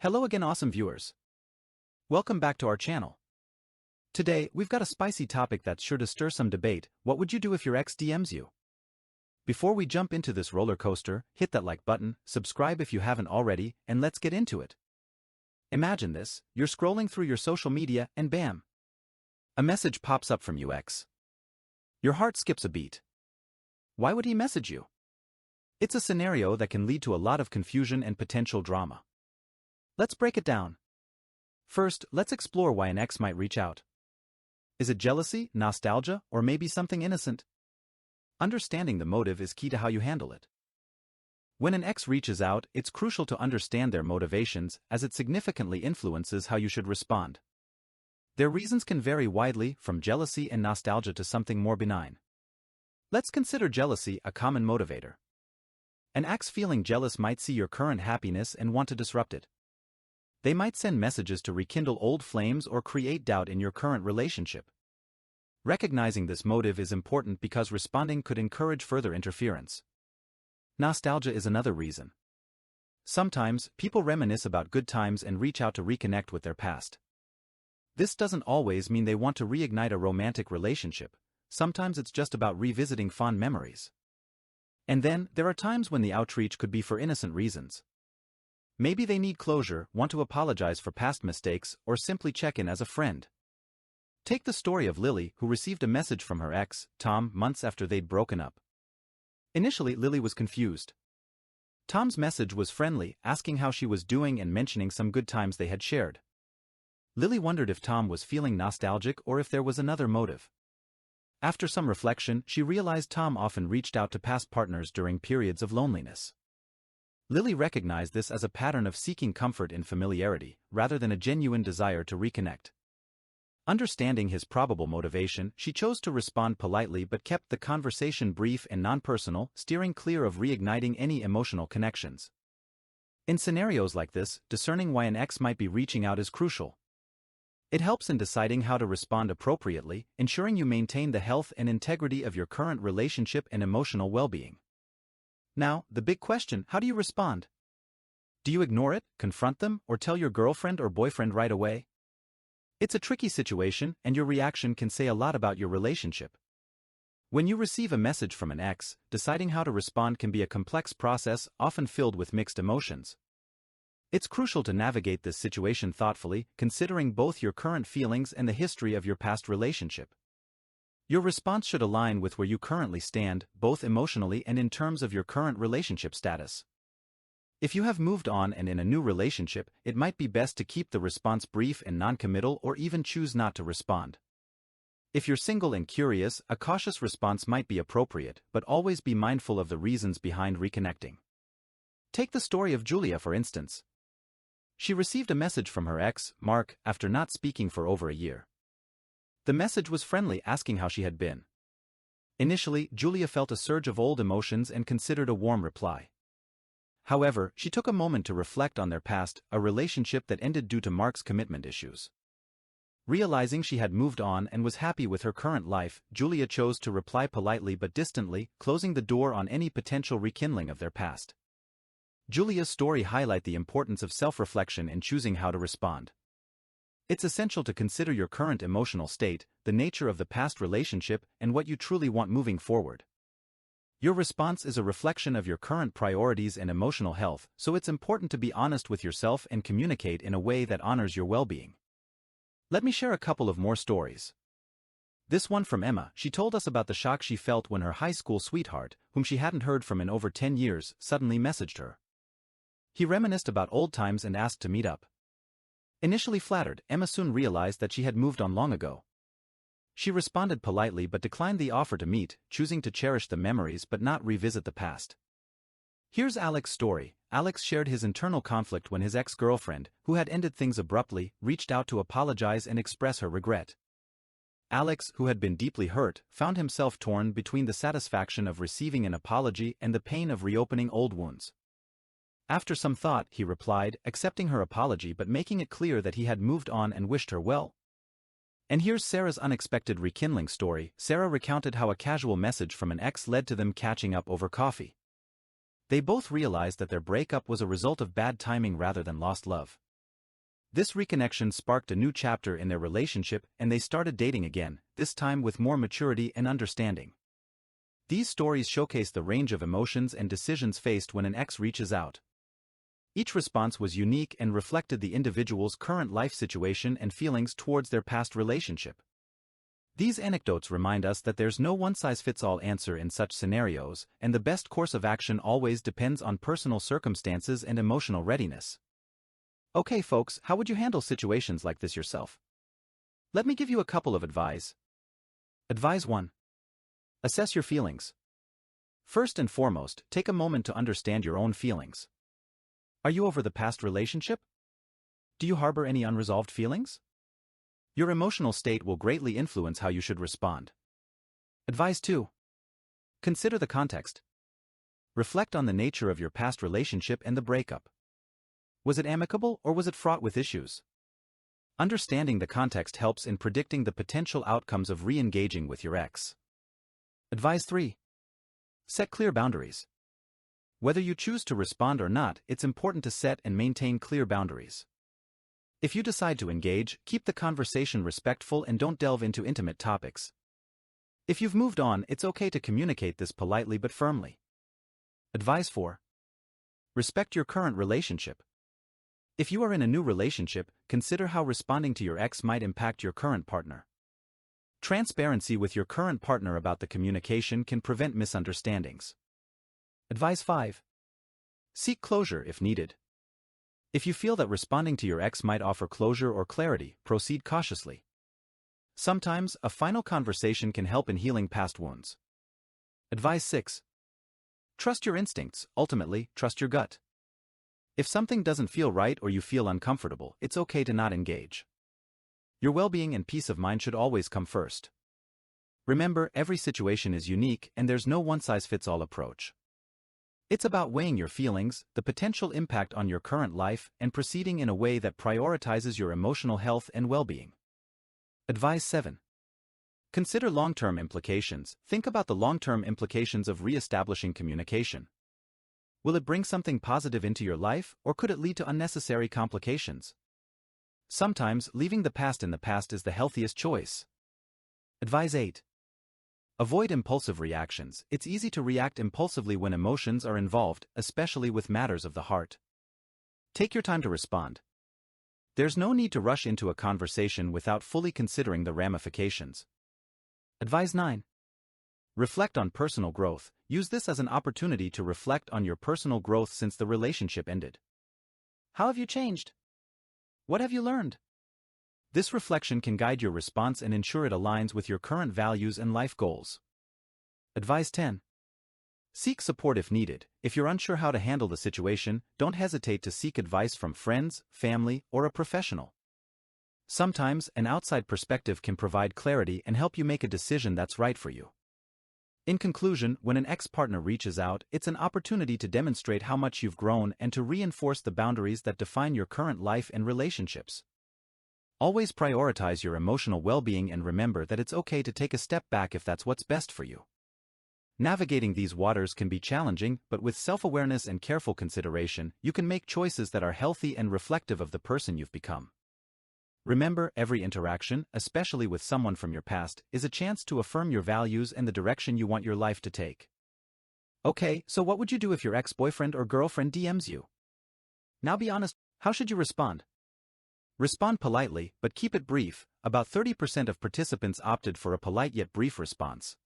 Hello again, awesome viewers. Welcome back to our channel. Today, we've got a spicy topic that's sure to stir some debate. What would you do if your ex DMs you? Before we jump into this roller coaster, hit that like button, subscribe if you haven't already, and let's get into it. Imagine this, you're scrolling through your social media and bam! A message pops up from your ex. Your heart skips a beat. Why would he message you? It's a scenario that can lead to a lot of confusion and potential drama. Let's break it down. First, let's explore why an ex might reach out. Is it jealousy, nostalgia, or maybe something innocent? Understanding the motive is key to how you handle it. When an ex reaches out, it's crucial to understand their motivations, as it significantly influences how you should respond. Their reasons can vary widely, from jealousy and nostalgia to something more benign. Let's consider jealousy a common motivator. An ex feeling jealous might see your current happiness and want to disrupt it. They might send messages to rekindle old flames or create doubt in your current relationship. Recognizing this motive is important because responding could encourage further interference. Nostalgia is another reason. Sometimes, people reminisce about good times and reach out to reconnect with their past. This doesn't always mean they want to reignite a romantic relationship. Sometimes it's just about revisiting fond memories. And then, there are times when the outreach could be for innocent reasons. Maybe they need closure, want to apologize for past mistakes, or simply check in as a friend. Take the story of Lily, who received a message from her ex, Tom, months after they'd broken up. Initially, Lily was confused. Tom's message was friendly, asking how she was doing and mentioning some good times they had shared. Lily wondered if Tom was feeling nostalgic or if there was another motive. After some reflection, she realized Tom often reached out to past partners during periods of loneliness. Lily recognized this as a pattern of seeking comfort in familiarity, rather than a genuine desire to reconnect. Understanding his probable motivation, she chose to respond politely but kept the conversation brief and non-personal, steering clear of reigniting any emotional connections. In scenarios like this, discerning why an ex might be reaching out is crucial. It helps in deciding how to respond appropriately, ensuring you maintain the health and integrity of your current relationship and emotional well-being. Now, the big question, how do you respond? Do you ignore it, confront them, or tell your girlfriend or boyfriend right away? It's a tricky situation, and your reaction can say a lot about your relationship. When you receive a message from an ex, deciding how to respond can be a complex process, often filled with mixed emotions. It's crucial to navigate this situation thoughtfully, considering both your current feelings and the history of your past relationship. Your response should align with where you currently stand, both emotionally and in terms of your current relationship status. If you have moved on and in a new relationship, it might be best to keep the response brief and non-committal or even choose not to respond. If you're single and curious, a cautious response might be appropriate, but always be mindful of the reasons behind reconnecting. Take the story of Julia for instance. She received a message from her ex, Mark, after not speaking for over a year. The message was friendly, asking how she had been. Initially, Julia felt a surge of old emotions and considered a warm reply. However, she took a moment to reflect on their past, a relationship that ended due to Mark's commitment issues. Realizing she had moved on and was happy with her current life, Julia chose to reply politely but distantly, closing the door on any potential rekindling of their past. Julia's story highlights the importance of self-reflection in choosing how to respond. It's essential to consider your current emotional state, the nature of the past relationship, and what you truly want moving forward. Your response is a reflection of your current priorities and emotional health, so it's important to be honest with yourself and communicate in a way that honors your well-being. Let me share a couple of more stories. This one from Emma. She told us about the shock she felt when her high school sweetheart, whom she hadn't heard from in over 10 years, suddenly messaged her. He reminisced about old times and asked to meet up. Initially flattered, Emma soon realized that she had moved on long ago. She responded politely but declined the offer to meet, choosing to cherish the memories but not revisit the past. Here's Alex's story. Alex shared his internal conflict when his ex-girlfriend, who had ended things abruptly, reached out to apologize and express her regret. Alex, who had been deeply hurt, found himself torn between the satisfaction of receiving an apology and the pain of reopening old wounds. After some thought, he replied, accepting her apology but making it clear that he had moved on and wished her well. And here's Sarah's unexpected rekindling story. Sarah recounted how a casual message from an ex led to them catching up over coffee. They both realized that their breakup was a result of bad timing rather than lost love. This reconnection sparked a new chapter in their relationship and they started dating again, this time with more maturity and understanding. These stories showcase the range of emotions and decisions faced when an ex reaches out. Each response was unique and reflected the individual's current life situation and feelings towards their past relationship. These anecdotes remind us that there's no one-size-fits-all answer in such scenarios, and the best course of action always depends on personal circumstances and emotional readiness. Okay folks, how would you handle situations like this yourself? Let me give you a couple of advice. Advice 1. Assess your feelings. First and foremost, take a moment to understand your own feelings. Are you over the past relationship? Do you harbor any unresolved feelings? Your emotional state will greatly influence how you should respond. Advice 2. Consider the context. Reflect on the nature of your past relationship and the breakup. Was it amicable or was it fraught with issues? Understanding the context helps in predicting the potential outcomes of re-engaging with your ex. Advice 3. Set clear boundaries. Whether you choose to respond or not, it's important to set and maintain clear boundaries. If you decide to engage, keep the conversation respectful and don't delve into intimate topics. If you've moved on, it's okay to communicate this politely but firmly. Advice 4. Respect your current relationship. If you are in a new relationship, consider how responding to your ex might impact your current partner. Transparency with your current partner about the communication can prevent misunderstandings. Advice 5. Seek closure if needed. If you feel that responding to your ex might offer closure or clarity, proceed cautiously. Sometimes, a final conversation can help in healing past wounds. Advice 6. Trust your instincts, ultimately, trust your gut. If something doesn't feel right or you feel uncomfortable, it's okay to not engage. Your well-being and peace of mind should always come first. Remember, every situation is unique and there's no one-size-fits-all approach. It's about weighing your feelings, the potential impact on your current life, and proceeding in a way that prioritizes your emotional health and well-being. Advice 7. Consider long-term implications. Think about the long-term implications of re-establishing communication. Will it bring something positive into your life, or could it lead to unnecessary complications? Sometimes, leaving the past in the past is the healthiest choice. Advice 8. Avoid impulsive reactions. It's easy to react impulsively when emotions are involved, especially with matters of the heart. Take your time to respond. There's no need to rush into a conversation without fully considering the ramifications. Advice 9. Reflect on personal growth. Use this as an opportunity to reflect on your personal growth since the relationship ended. How have you changed? What have you learned? This reflection can guide your response and ensure it aligns with your current values and life goals. Advice 10. Seek support if needed. If you're unsure how to handle the situation, don't hesitate to seek advice from friends, family, or a professional. Sometimes, an outside perspective can provide clarity and help you make a decision that's right for you. In conclusion, when an ex-partner reaches out, it's an opportunity to demonstrate how much you've grown and to reinforce the boundaries that define your current life and relationships. Always prioritize your emotional well-being and remember that it's okay to take a step back if that's what's best for you. Navigating these waters can be challenging, but with self-awareness and careful consideration, you can make choices that are healthy and reflective of the person you've become. Remember, every interaction, especially with someone from your past, is a chance to affirm your values and the direction you want your life to take. Okay, so what would you do if your ex-boyfriend or girlfriend DMs you? Now be honest, how should you respond? Respond politely, but keep it brief. About 30% of participants opted for a polite yet brief response.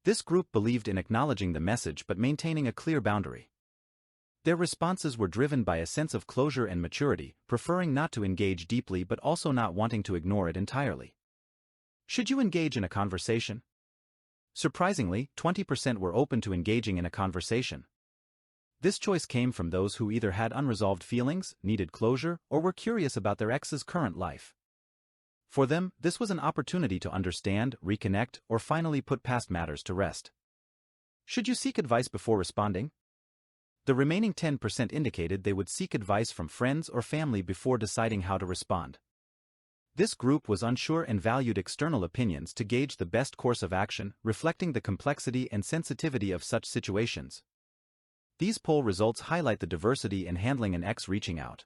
This group believed in acknowledging the message but maintaining a clear boundary. Their responses were driven by a sense of closure and maturity, preferring not to engage deeply but also not wanting to ignore it entirely. Should you engage in a conversation? Surprisingly, 20% were open to engaging in a conversation. This choice came from those who either had unresolved feelings, needed closure, or were curious about their ex's current life. For them, this was an opportunity to understand, reconnect, or finally put past matters to rest. Should you seek advice before responding? The remaining 10% indicated they would seek advice from friends or family before deciding how to respond. This group was unsure and valued external opinions to gauge the best course of action, reflecting the complexity and sensitivity of such situations. These poll results highlight the diversity in handling an ex reaching out.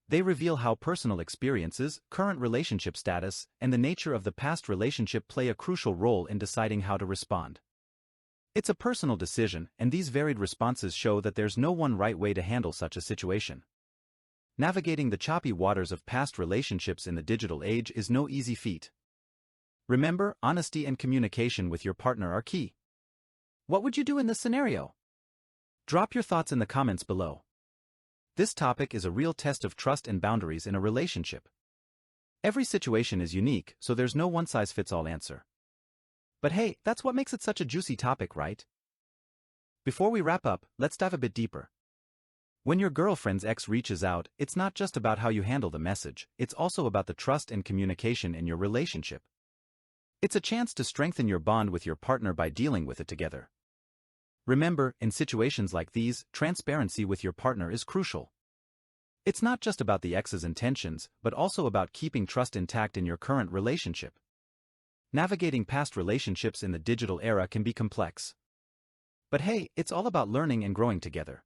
They reveal how personal experiences, current relationship status, and the nature of the past relationship play a crucial role in deciding how to respond. It's a personal decision, and these varied responses show that there's no one right way to handle such a situation. Navigating the choppy waters of past relationships in the digital age is no easy feat. Remember, honesty and communication with your partner are key. What would you do in this scenario? Drop your thoughts in the comments below. This topic is a real test of trust and boundaries in a relationship. Every situation is unique, so there's no one-size-fits-all answer. But hey, that's what makes it such a juicy topic, right? Before we wrap up, let's dive a bit deeper. When your girlfriend's ex reaches out, it's not just about how you handle the message, it's also about the trust and communication in your relationship. It's a chance to strengthen your bond with your partner by dealing with it together. Remember, in situations like these, transparency with your partner is crucial. It's not just about the ex's intentions, but also about keeping trust intact in your current relationship. Navigating past relationships in the digital era can be complex. But hey, it's all about learning and growing together.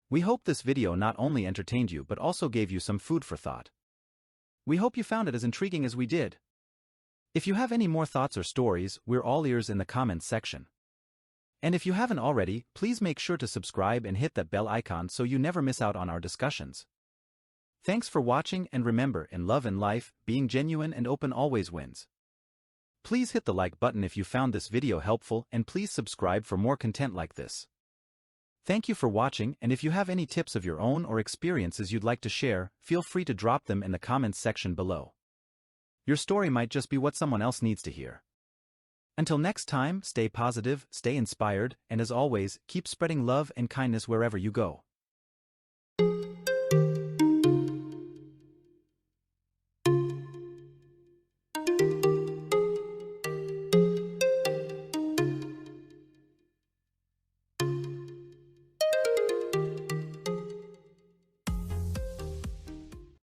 We hope this video not only entertained you but also gave you some food for thought. We hope you found it as intriguing as we did. If you have any more thoughts or stories, we're all ears in the comments section. And if you haven't already, please make sure to subscribe and hit that bell icon so you never miss out on our discussions. Thanks for watching, and remember, in love and life, being genuine and open always wins. Please hit the like button if you found this video helpful, and please subscribe for more content like this. Thank you for watching, and if you have any tips of your own or experiences you'd like to share, feel free to drop them in the comments section below. Your story might just be what someone else needs to hear. Until next time, stay positive, stay inspired, and as always, keep spreading love and kindness wherever you go.